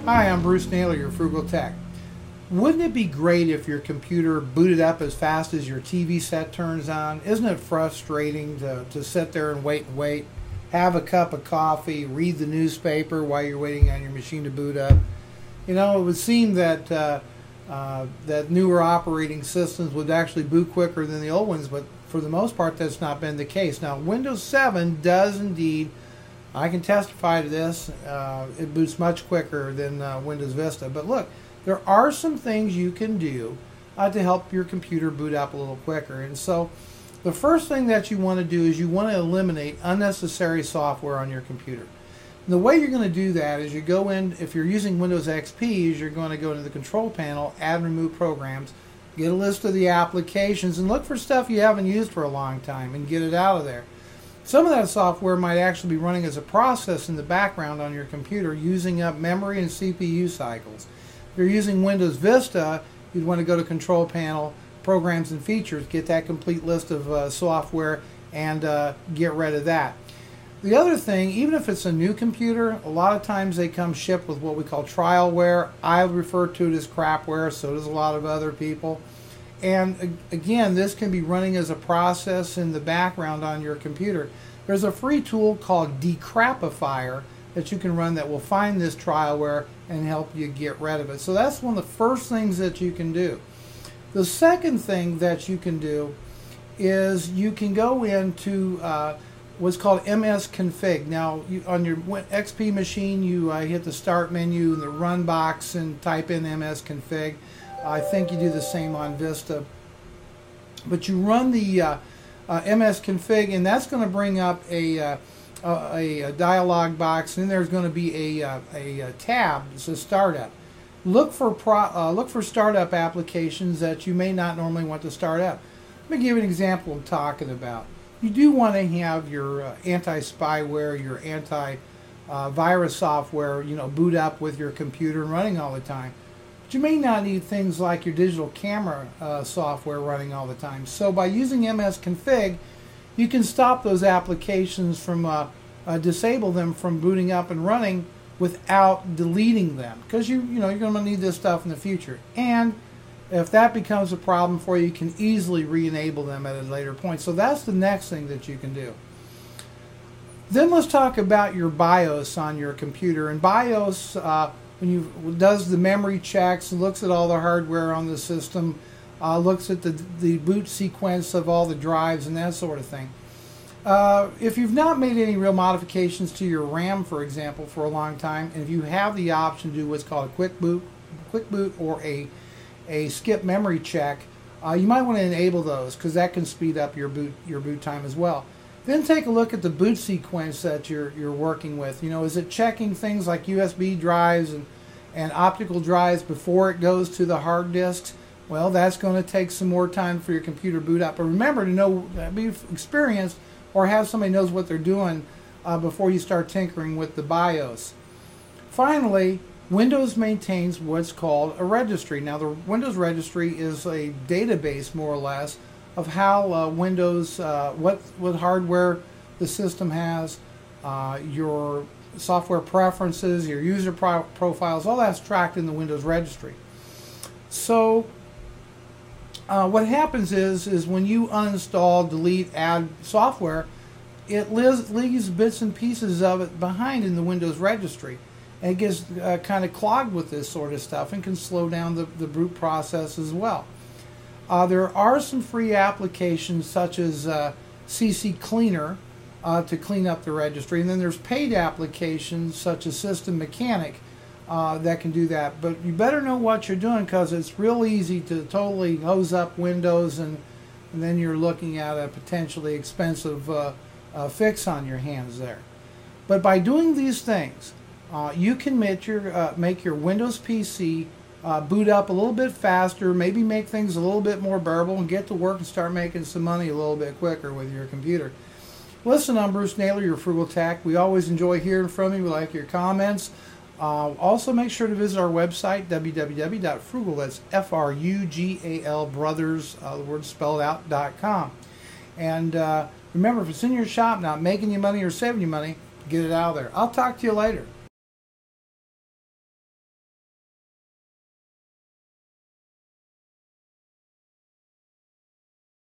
Hi, I'm Bruce Naylor, your FrugalTech. Wouldn't it be great if your computer booted up as fast as your TV set turns on? Isn't it frustrating to sit there and wait, have a cup of coffee, read the newspaper while you're waiting on your machine to boot up? You know, it would seem that that newer operating systems would actually boot quicker than the old ones, but for the most part that's not been the case. Now, Windows 7 does indeed, I can testify to this, it boots much quicker than Windows Vista. But look, there are some things you can do to help your computer boot up a little quicker. And so the first thing that you want to do is you want to eliminate unnecessary software on your computer. And the way you're going to do that is you go in, if you're using Windows XP, is you're going to go into the control panel, add and remove programs, get a list of the applications, and look for stuff you haven't used for a long time and get it out of there. Some of that software might actually be running as a process in the background on your computer, using up memory and CPU cycles. If you're using Windows Vista, you'd want to go to Control Panel, Programs and Features, get that complete list of software, and get rid of that. The other thing, even if it's a new computer, a lot of times they come shipped with what we call trialware. I refer to it as crapware, so does a lot of other people. And again, this can be running as a process in the background on your computer. There's a free tool called Decrapifier that you can run that will find this trialware and help you get rid of it. So that's one of the first things that you can do. The second thing that you can do is you can go into what's called MSCONFIG. Now, on your XP machine, you hit the Start menu in the Run box and type in MSCONFIG. I think you do the same on Vista. But you run the MSCONFIG, and that's going to bring up a dialog box, and then there's going to be a tab that says Startup. Look for startup applications that you may not normally want to start up. Let me give you an example I'm talking about. You do want to have your anti-spyware, your anti-virus software, boot up with your computer and running all the time. But you may not need things like your digital camera software running all the time. So by using MSCONFIG, you can stop those applications from, disable them from booting up and running without deleting them. Because you're going to need this stuff in the future. And if that becomes a problem for you, you can easily re-enable them at a later point. So that's the next thing that you can do. Then let's talk about your BIOS on your computer. And BIOS, does the memory checks, looks at all the hardware on the system, looks at the boot sequence of all the drives and that sort of thing. If you've not made any real modifications to your RAM, for example, for a long time, and if you have the option to do what's called a quick boot or a skip memory check, you might want to enable those because that can speed up your boot time as well. Then take a look at the boot sequence that you're working with. Is it checking things like USB drives and optical drives before it goes to the hard disks? Well, that's going to take some more time for your computer boot up. But remember to be experienced or have somebody knows what they're doing before you start tinkering with the BIOS. Finally, Windows maintains what's called a registry. Now, the Windows registry is a database, more or less, of how Windows, what hardware the system has, your software preferences, your user profiles, all that's tracked in the Windows registry. So what happens is when you uninstall, delete, add software, it leaves bits and pieces of it behind in the Windows registry. And it gets kind of clogged with this sort of stuff and can slow down the boot process as well. There are some free applications such as CC Cleaner to clean up the registry, and then there's paid applications such as System Mechanic that can do that. But you better know what you're doing because it's real easy to totally hose up Windows, and then you're looking at a potentially expensive fix on your hands there. But by doing these things, you can make your Windows PC boot up a little bit faster, maybe make things a little bit more bearable, and get to work and start making some money a little bit quicker with your computer. Listen, I'm Bruce Naylor, your FrugalTech. We always enjoy hearing from you. We like your comments. Also, make sure to visit our website, www.frugal, that's F-R-U-G-A-L, brothers, the word spelled out, .com. And remember, if it's in your shop not making you money or saving you money, get it out of there. I'll talk to you later.